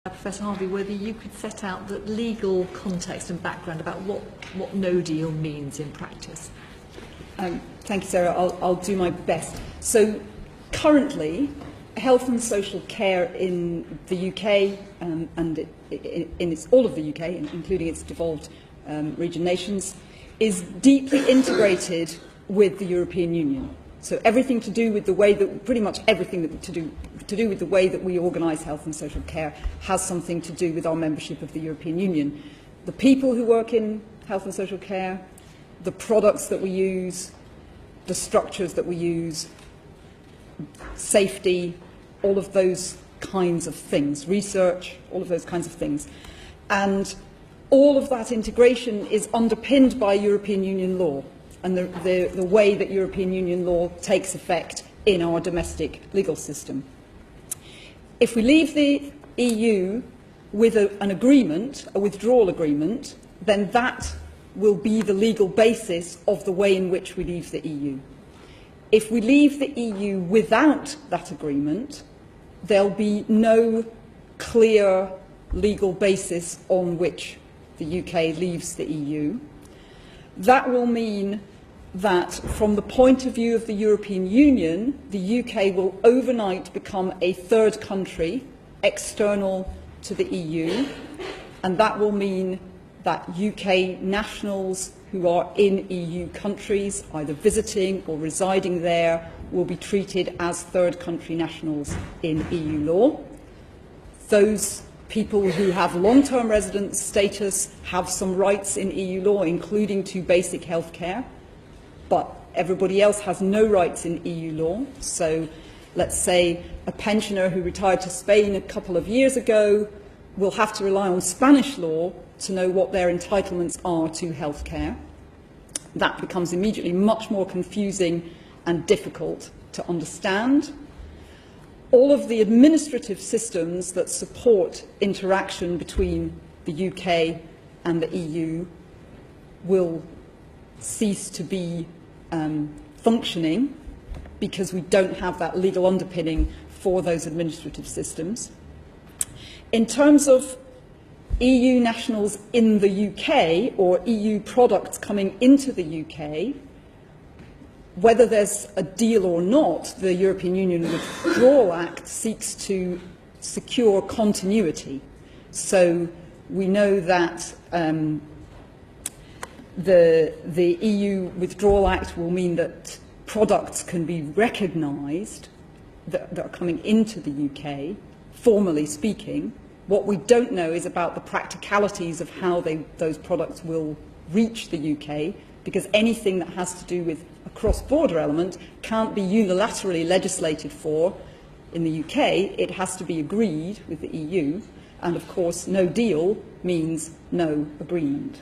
Professor Hervey, whether you could set out the legal context and background about what no deal means in practice. Thank you, Sarah. I'll do my best. So currently, health and social care in the UK and in all of the UK, including its devolved region nations, is deeply integrated with the European Union. So everything to do with the way that, pretty much everything that to do with the way that we organise health and social care has something to do with our membership of the European Union. The people who work in health and social care, the products that we use, the structures that we use, safety, all of those kinds of things, research, all of those kinds of things. And all of that integration is underpinned by European Union law and the way that European Union law takes effect in our domestic legal system. If we leave the EU with an agreement, a withdrawal agreement, then that will be the legal basis of the way in which we leave the EU. If we leave the EU without that agreement, there'll be no clear legal basis on which the UK leaves the EU. That will mean that from the point of view of the European Union, the UK will overnight become a third country external to the EU, and that will mean that UK nationals who are in EU countries, either visiting or residing there, will be treated as third country nationals in EU law. Those people who have long-term residence status have some rights in EU law, including to basic health care, but everybody else has no rights in EU law. So let's say a pensioner who retired to Spain a couple of years ago will have to rely on Spanish law to know what their entitlements are to health care. That becomes immediately much more confusing and difficult to understand. All of the administrative systems that support interaction between the UK and the EU will cease to be functioning because we don't have that legal underpinning for those administrative systems. In terms of EU nationals in the UK or EU products coming into the UK, whether there's a deal or not, the European Union Withdrawal Act seeks to secure continuity. So we know that the EU Withdrawal Act will mean that products can be recognised that are coming into the UK, formally speaking. What we don't know is about the practicalities of how those products will reach the UK, because anything that has to do with a cross-border element can't be unilaterally legislated for in the UK. It has to be agreed with the EU, and of course no deal means no agreement.